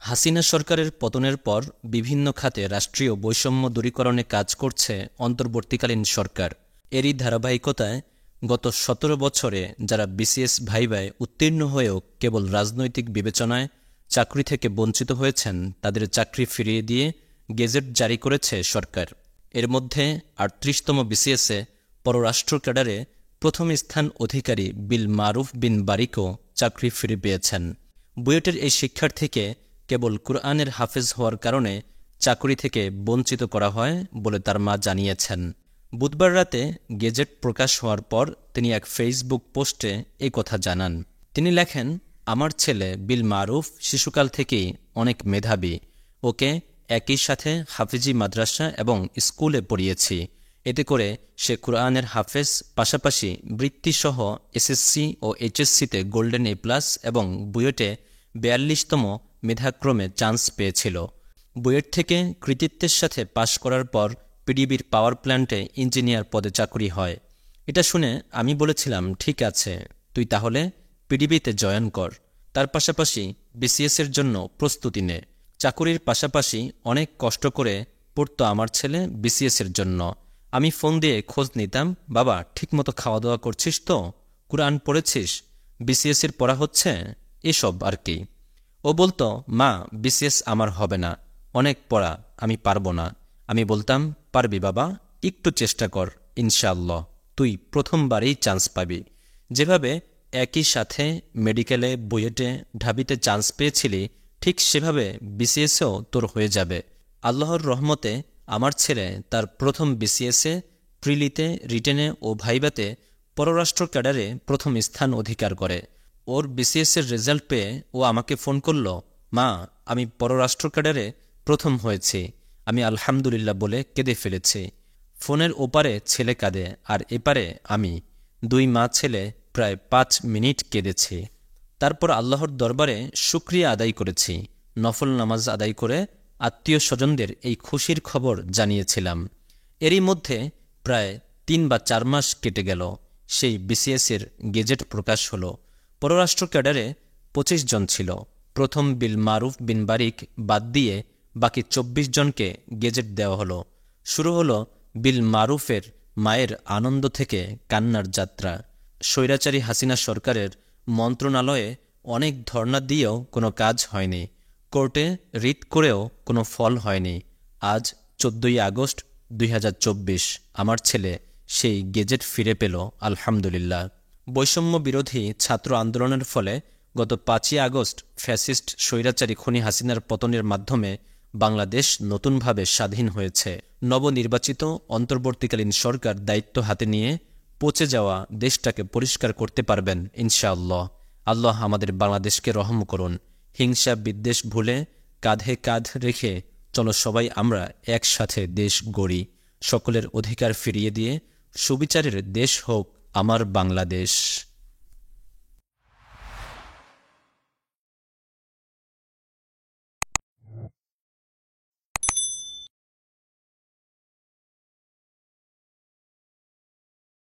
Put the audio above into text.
হাসিনা সরকারের পতনের পর বিভিন্ন খাতে রাষ্ট্রীয় বৈষম্য দূরীকরণে কাজ করছে অন্তর্বর্তীকালীন সরকার। এরই ধারাবাহিকতায় গত ১৭ বছরে যারা বিসিএস ভাইভায় উত্তীর্ণ হয়েও কেবল রাজনৈতিক বিবেচনায় চাকরি থেকে বঞ্চিত হয়েছেন, তাদের চাকরি ফিরিয়ে দিয়ে গেজেট জারি করেছে সরকার। এর মধ্যে ৩৮তম বিসিএসে পররাষ্ট্র ক্যাডারে প্রথম স্থান অধিকারী বিল মারুফ বিন বারিকও চাকরি ফিরে পেয়েছেন। বুয়েটের এই শিক্ষার্থীকে কেবল কুরআনের হাফেজ হওয়ার কারণে চাকরি থেকে বঞ্চিত করা হয় বলে তার মা জানিয়েছেন। বুধবার রাতে গেজেট প্রকাশ হওয়ার পর তিনি এক ফেসবুক পোস্টে এই কথা জানান। তিনি লেখেন, আমার ছেলে বিল মারুফ শিশুকাল থেকেই অনেক মেধাবী। ওকে একই সাথে হাফিজি মাদ্রাসা এবং স্কুলে পড়িয়েছি। এতে করে সে কুরআনের হাফেজ, পাশাপাশি বৃত্তিসহ এসএসসি ও এইচএসসিতে গোল্ডেন এ+ এবং বুয়েটে ৪২তম মেধাক্রমে চান্স পেয়েছিল। বুয়েট থেকে কৃতিত্বের সাথে পাশ করার পর পিডিবির পাওয়ার প্ল্যান্টে ইঞ্জিনিয়ার পদে চাকরি হয়। এটা শুনে আমি বলেছিলাম, ঠিক আছে, তুই তাহলে পিডিবিতে জয়েন কর, তার পাশাপাশি বিসিএসের জন্য প্রস্তুতি নে। চাকুরির পাশাপাশি অনেক কষ্ট করে পড়তো আমার ছেলে বিসিএসের জন্য। আমি ফোন দিয়ে খোঁজ নিতাম, বাবা ঠিকমতো খাওয়া দাওয়া করছিস তো, কুরআন পড়েছিস, বিসিএসের পড়া হচ্ছে, এসব আর কি। ও বলতো, মা বিসিএস আমার হবে না, অনেক পড়া, আমি পারবো না। আমি বলতাম, পারবি বাবা, একটু চেষ্টা কর, ইনশাআল্লাহ তুই প্রথমবারেই চান্স পাবি। যেভাবে একই সাথে মেডিকেলে, বুয়েটে, ঢাবিতে চান্স পেয়েছিলি, ঠিক সেভাবে বিসিএসেও তোর হয়ে যাবে। আল্লাহর রহমতে আমার ছেলে তার প্রথম বিসিএসে, প্রিলিতে, রিটেনে ও ভাইভাতে পররাষ্ট্র ক্যাডারে প্রথম স্থান অধিকার করে। ওর বিসিএসের রেজাল্ট পেয়ে ও আমাকে ফোন করল, মা আমি পররাষ্ট্র ক্যাডারে প্রথম হয়েছি। আমি আলহামদুলিল্লাহ বলে কেঁদে ফেলেছি। ফোনের ওপারে ছেলে কাঁদে আর এপারে আমি, দুই মা ছেলে প্রায় ৫ মিনিট কেঁদেছি। তারপর আল্লাহর দরবারে শুকরিয়া আদায় করেছি। নফল নামাজ আদায় করে আত্মীয় স্বজনদের এই খুশির খবর জানিয়েছিলাম। এরই মধ্যে প্রায় ৩ বা ৪ মাস কেটে গেল। সেই বিসিএসের গেজেট প্রকাশ হলো। পররাষ্ট্র ক্যাডারে ২৫ জন ছিল। প্রথম বিল মারুফ বিন বারিক বাদ দিয়ে বাকি ২৪ জনকে গেজেট দেওয়া হলো। শুরু হলো বিল মারুফের মায়ের আনন্দ থেকে কান্নার যাত্রা। স্বৈরাচারী হাসিনা সরকারের মন্ত্রণালয়ে অনেক ধর্ণা দিয়েও কোনো কাজ হয়নি। কোর্টে রিট করেও কোনো ফল হয়নি। আজ ১৪ই আগস্ট ২০২৪ আমার ছেলে সেই গেজেট ফিরে পেল, আলহামদুলিল্লাহ। বৈষম্য বিরোধী ছাত্র আন্দোলনের ফলে গত ৫ই আগস্ট ফ্যাসিস্ট স্বৈরাচারী খুনি হাসিনার পতনের মাধ্যমে বাংলাদেশ নতুনভাবে স্বাধীন হয়েছে। নবনির্বাচিত অন্তর্বর্তীকালীন সরকার দায়িত্ব হাতে নিয়ে পচে যাওয়া দেশটাকে পরিষ্কার করতে পারবেন ইনশাআল্লাহ। আল্লাহ আমাদের বাংলাদেশকে রহম করুন। হিংসা বিদ্বেষ ভুলে কাঁধে কাঁধ রেখে চলো সবাই আমরা একসাথে দেশ গড়ি। সকলের অধিকার ফিরিয়ে দিয়ে সুবিচারের দেশ হোক আমার বাংলাদেশ।